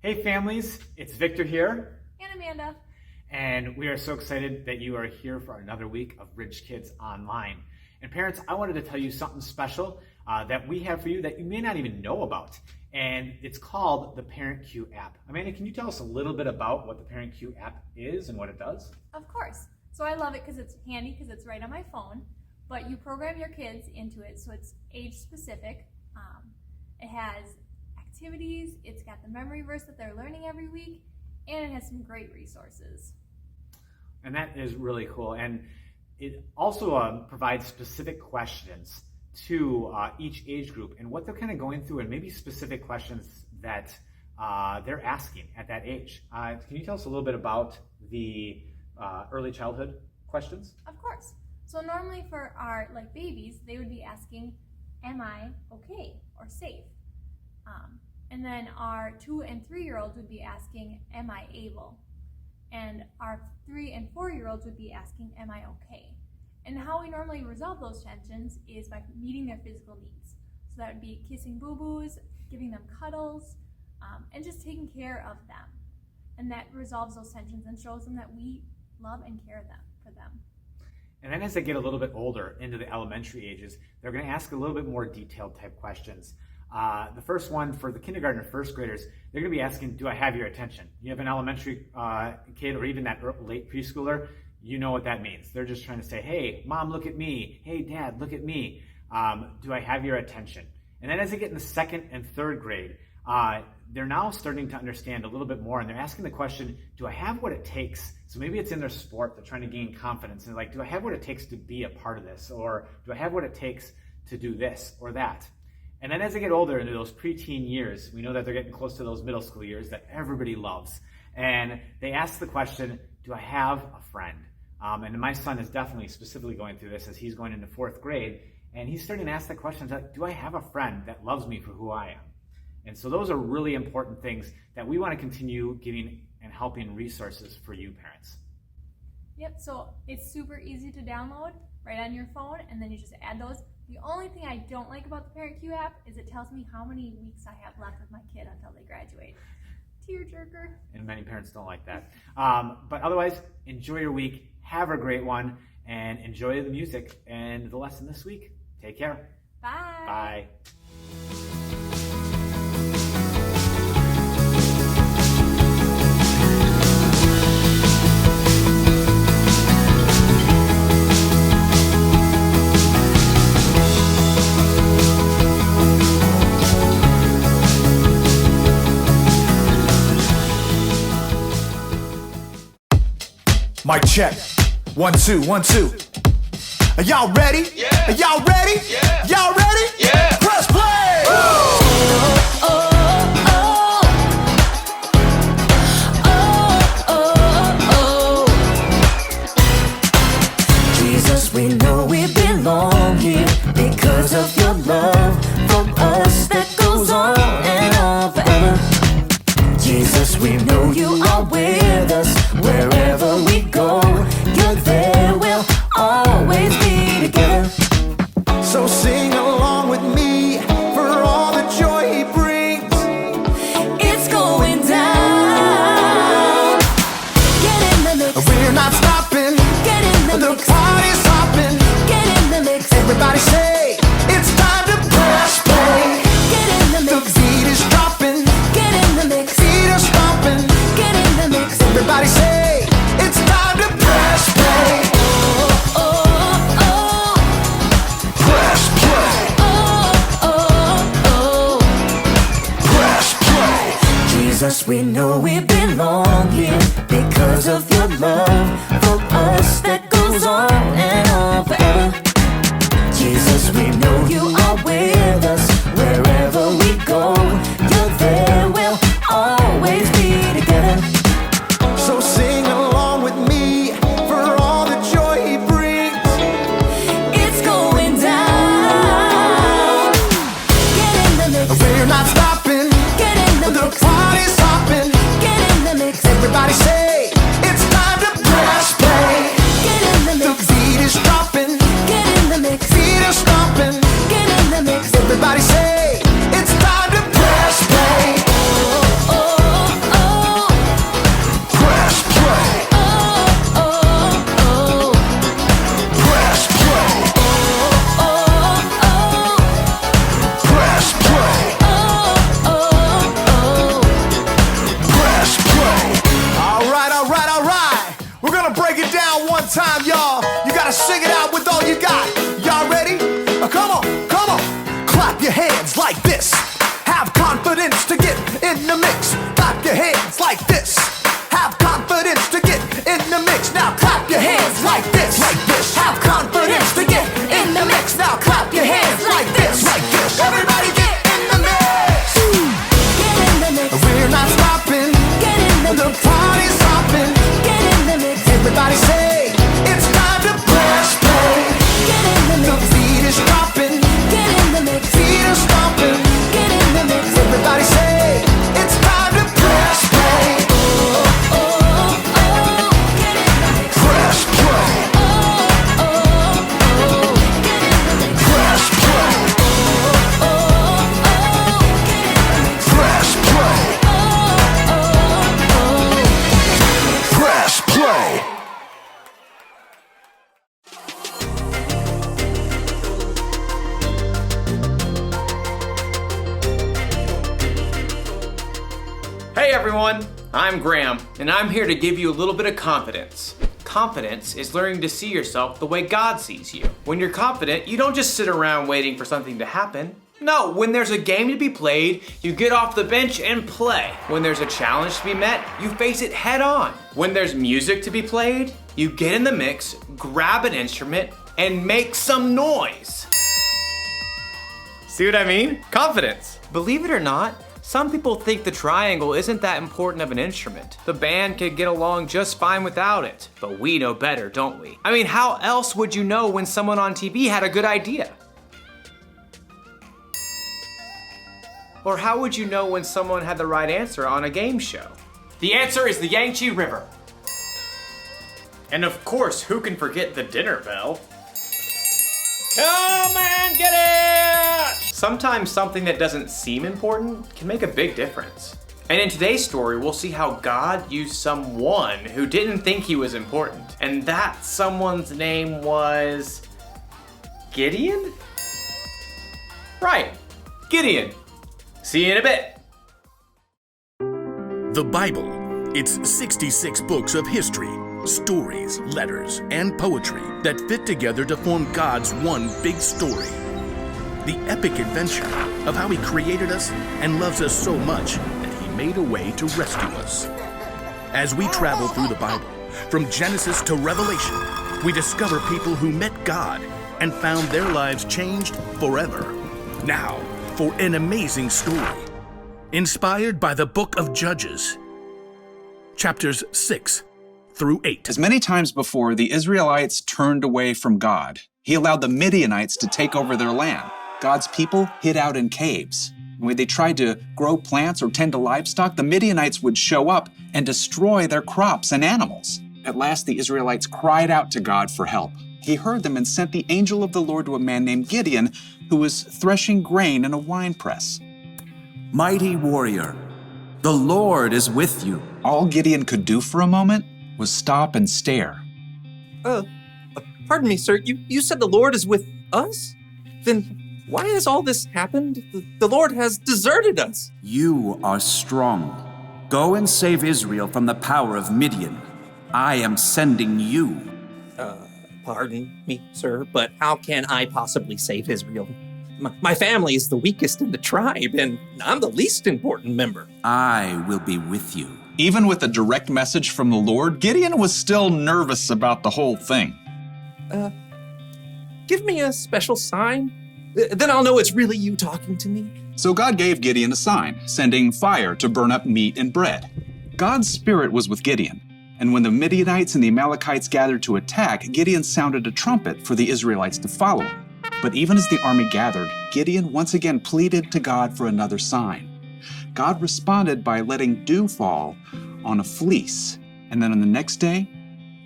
Hey families, it's Victor here. And Amanda. And we are so excited that you are here for another week of Rich Kids Online. And parents, I wanted to tell you something special that we have for you that you may not even know about. And it's called the ParentQ app. Amanda, can you tell us a little bit about what the ParentQ app is and what it does? Of course. So I love it because it's handy because it's right on my phone, but you program your kids into it so it's age specific. It has activities, it's got the memory verse that they're learning every week, and it has some great resources. And that is really cool. And it also provides specific questions to each age group and what they're kind of going through, and maybe specific questions that they're asking at that age. Can you tell us a little bit about the early childhood questions? Of course. So normally for our babies, they would be asking, am I okay or safe? And then our 2 and 3-year-olds would be asking, am I able? And our 3 and 4-year-olds would be asking, am I okay? And how we normally resolve those tensions is by meeting their physical needs. So that would be kissing boo-boos, giving them cuddles, and just taking care of them. And that resolves those tensions and shows them that we love and care for them. And then as they get a little bit older into the elementary ages, they're going to ask a little bit more detailed type questions. The first one for the kindergarten and first graders, they're going to be asking, do I have your attention? You have an elementary kid or even that late preschooler, you know what that means. They're just trying to say, hey, mom, look at me. Hey, dad, look at me. Do I have your attention? And then as they get in the second and third grade, they're now starting to understand a little bit more, and they're asking the question, do I have what it takes? So maybe it's in their sport, they're trying to gain confidence, and they're like, do I have what it takes to be a part of this? Or do I have what it takes to do this or that? And then as they get older into those preteen years, we know that they're getting close to those middle school years that everybody loves. And they ask the question, do I have a friend? And my son is definitely specifically going through this as he's going into 4th grade. And he's starting to ask the questions like, do I have a friend that loves me for who I am? And so those are really important things that we want to continue giving and helping resources for you parents. Yep, so it's super easy to download right on your phone, and then you just add those. The only thing I don't like about the ParentQ app is it tells me how many weeks I have left with my kid until they graduate. Tearjerker. And many parents don't like that. But otherwise, enjoy your week. Have a great one. And enjoy the music and the lesson this week. Take care. Bye. Bye. Mic check. 1 2 1 2. Are y'all ready? Yeah. Are y'all ready? Yeah. Y'all ready? Yeah. Press play. Jesus, we know we belong here because of your love for us that goes on and on forever. Jesus, we know you are with us wherever we go. You're there, we'll always be together. So sing along with me for all the joy he brings. It's going down. Get in the mix. We're not stopping. Get in the The mix. party's hopping. Get in the mix. Everybody say it's time to press play. Get in the The mix. beat is dropping. Get in the mix. Feet are stomping. Get in the mix. Everybody say it's time to press play. Oh, oh, oh. Press play. Oh, oh, oh. Press play. Jesus, we know we belong here because of your love for us that goes on and on forever. Jesus, we know you are with us wherever we go. You're there, we'll always be together. So sing along with me for all the joy he brings. It's going down. Get in the mix. We're not stopping. Get in the The mix. party's hopping. Get in the mix. Everybody say it's time to press play. Get in the The mix. beat is dropping. Get in the mix. Feet are stomping. Get in the mix. Everybody say hands like this. Have confidence to get in the mix. Clap your hands like this. Have confidence to get in the mix. Now clap your hands like this. Like this. Have confidence to get in the mix. Now clap your hands like this. Like this. Everybody get in the mix. Get in the mix. We're not stopping. Get in the The mix. party's hopping. Get in the mix. Everybody say it's time to press play. Get in the The mix. beat is dropping. Get in the mix. Feet are stomping. Get in the mix. Everybody say it's time to press play. Oh, oh, oh. Get in the mix. Press play. Oh, oh, oh. Get in the mix. Press play. Oh, oh, oh. Get in the mix. Press play. Oh, oh, oh. Press play. Hey everyone, I'm Graham, and I'm here to give you a little bit of confidence. Confidence is learning to see yourself the way God sees you. When you're confident, you don't just sit around waiting for something to happen. No, when there's a game to be played, you get off the bench and play. When there's a challenge to be met, you face it head on. When there's music to be played, you get in the mix, grab an instrument, and make some noise. See what I mean? Confidence. Believe it or not, some people think the triangle isn't that important of an instrument. The band could get along just fine without it. But we know better, don't we? I mean, how else would you know when someone on TV had a good idea? Or how would you know when someone had the right answer on a game show? The answer is the Yangtze River. And of course, who can forget the dinner bell? Come and get it! Sometimes something that doesn't seem important can make a big difference. And in today's story, we'll see how God used someone who didn't think he was important. And that someone's name was Gideon? Right, Gideon. See you in a bit. The Bible. It's 66 books of history, stories, letters, and poetry that fit together to form God's one big story. The epic adventure of how He created us and loves us so much that He made a way to rescue us. As we travel through the Bible, from Genesis to Revelation, we discover people who met God and found their lives changed forever. Now, for an amazing story, inspired by the book of Judges, chapters 6 through 8. As many times before, the Israelites turned away from God. He allowed the Midianites to take over their land. God's people hid out in caves. When they tried to grow plants or tend to livestock, the Midianites would show up and destroy their crops and animals. At last, the Israelites cried out to God for help. He heard them and sent the angel of the Lord to a man named Gideon, who was threshing grain in a winepress. Mighty warrior, the Lord is with you. All Gideon could do for a moment was stop and stare. Pardon me, sir. You said the Lord is with us? Then why has all this happened? The Lord has deserted us. You are strong. Go and save Israel from the power of Midian. I am sending you. Pardon me, sir, but how can I possibly save Israel? My family is the weakest in the tribe, and I'm the least important member. I will be with you. Even with a direct message from the Lord, Gideon was still nervous about the whole thing. Give me a special sign. Then I'll know it's really you talking to me. So God gave Gideon a sign, sending fire to burn up meat and bread. God's spirit was with Gideon, and when the Midianites and the Amalekites gathered to attack, Gideon sounded a trumpet for the Israelites to follow him. But even as the army gathered, Gideon once again pleaded to God for another sign. God responded by letting dew fall on a fleece, and then on the next day,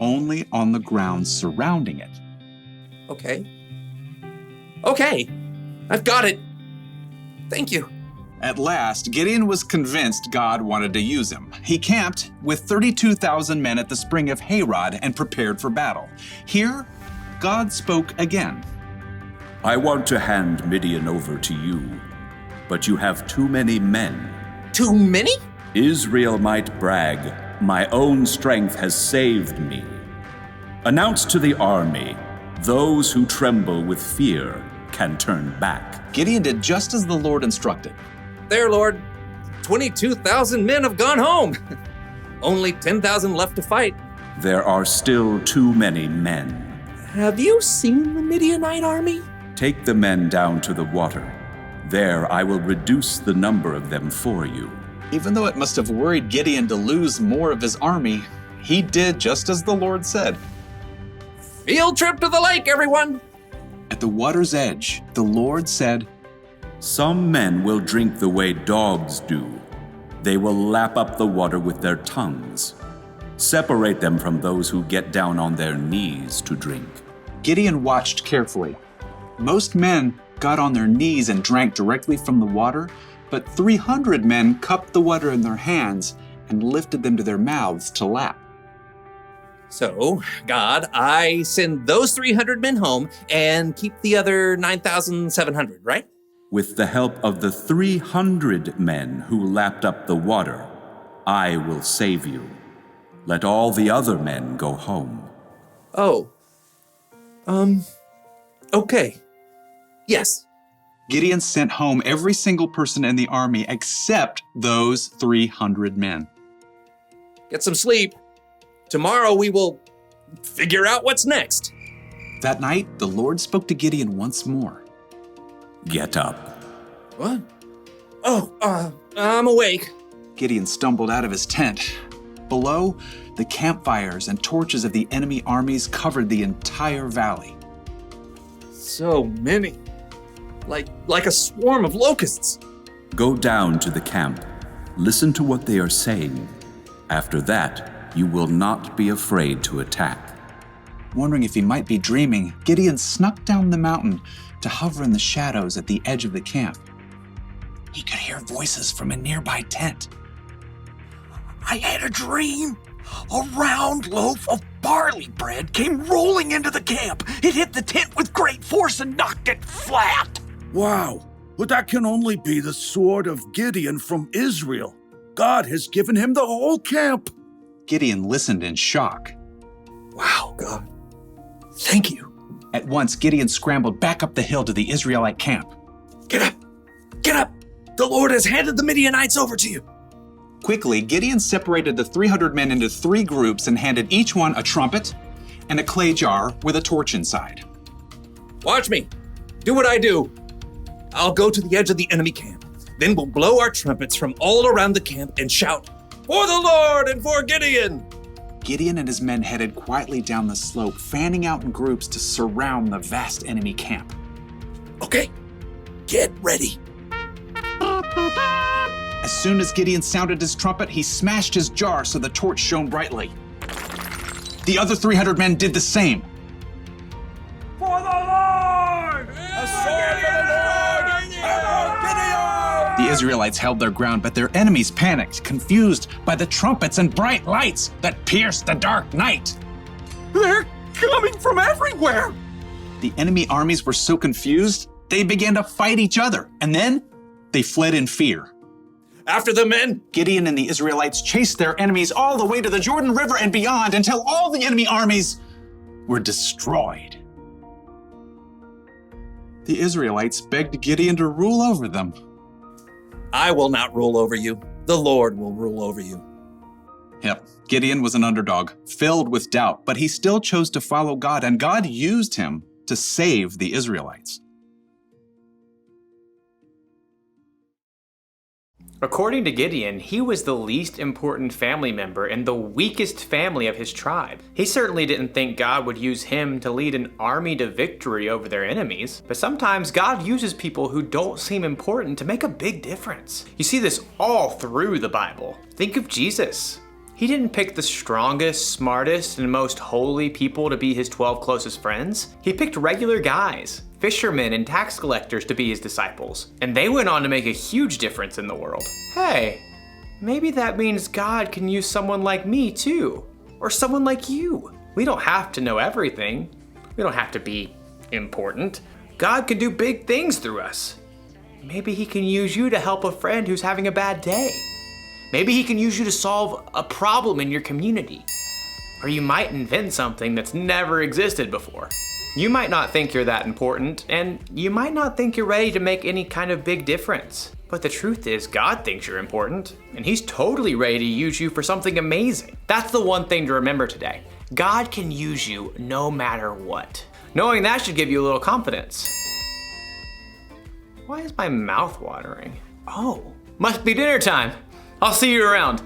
only on the ground surrounding it. Okay, I've got it. Thank you. At last, Gideon was convinced God wanted to use him. He camped with 32,000 men at the spring of Harod and prepared for battle. Here, God spoke again. I want to hand Midian over to you, but you have too many men. Too many? Israel might brag, my own strength has saved me. Announce to the army, those who tremble with fear, can turn back. Gideon did just as the Lord instructed. There, Lord. 22,000 men have gone home. Only 10,000 left to fight. There are still too many men. Have you seen the Midianite army? Take the men down to the water. There I will reduce the number of them for you. Even though it must have worried Gideon to lose more of his army, he did just as the Lord said. Field trip to the lake, everyone! At the water's edge, the Lord said, Some men will drink the way dogs do. They will lap up the water with their tongues. Separate them from those who get down on their knees to drink. Gideon watched carefully. Most men got on their knees and drank directly from the water, but 300 men cupped the water in their hands and lifted them to their mouths to lap. So, God, I send those 300 men home and keep the other 9,700, right? With the help of the 300 men who lapped up the water, I will save you. Let all the other men go home. Oh. Okay. Yes. Gideon sent home every single person in the army except those 300 men. Get some sleep. Tomorrow we will figure out what's next. That night, the Lord spoke to Gideon once more. Get up. What? Oh, I'm awake. Gideon stumbled out of his tent. Below, the campfires and torches of the enemy armies covered the entire valley. So many. Like a swarm of locusts. Go down to the camp. Listen to what they are saying. After that, you will not be afraid to attack. Wondering if he might be dreaming, Gideon snuck down the mountain to hover in the shadows at the edge of the camp. He could hear voices from a nearby tent. I had a dream. A round loaf of barley bread came rolling into the camp. It hit the tent with great force and knocked it flat. Wow, but that can only be the sword of Gideon from Israel. God has given him the whole camp. Gideon listened in shock. Wow, God. Thank you. At once, Gideon scrambled back up the hill to the Israelite camp. Get up! Get up! The Lord has handed the Midianites over to you. Quickly, Gideon separated the 300 men into 3 groups and handed each one a trumpet and a clay jar with a torch inside. Watch me. Do what I do. I'll go to the edge of the enemy camp. Then we'll blow our trumpets from all around the camp and shout, "For the Lord and for Gideon!" Gideon and his men headed quietly down the slope, fanning out in groups to surround the vast enemy camp. Okay, get ready. As soon as Gideon sounded his trumpet, he smashed his jar so the torch shone brightly. The other 300 men did the same. For the Lord! A sword for the Lord! Gideon! The Israelites held their ground, but their enemies panicked, confused by the trumpets and bright lights that pierced the dark night. They're coming from everywhere. The enemy armies were so confused, they began to fight each other, and then they fled in fear. After the men! Gideon and the Israelites chased their enemies all the way to the Jordan River and beyond until all the enemy armies were destroyed. The Israelites begged Gideon to rule over them. I will not rule over you. The Lord will rule over you. Yep, Gideon was an underdog, filled with doubt, but he still chose to follow God, and God used him to save the Israelites. According to Gideon, he was the least important family member and the weakest family of his tribe. He certainly didn't think God would use him to lead an army to victory over their enemies. But sometimes God uses people who don't seem important to make a big difference. You see this all through the Bible. Think of Jesus. He didn't pick the strongest, smartest, and most holy people to be his 12 closest friends. He picked regular guys, fishermen and tax collectors to be his disciples, and they went on to make a huge difference in the world. Hey, maybe that means God can use someone like me too, or someone like you. We don't have to know everything. We don't have to be important. God can do big things through us. Maybe he can use you to help a friend who's having a bad day. Maybe he can use you to solve a problem in your community. Or you might invent something that's never existed before. You might not think you're that important, and you might not think you're ready to make any kind of big difference. But the truth is, God thinks you're important, and He's totally ready to use you for something amazing. That's the one thing to remember today. God can use you no matter what. Knowing that should give you a little confidence. Why is my mouth watering? Oh, must be dinner time. I'll see you around.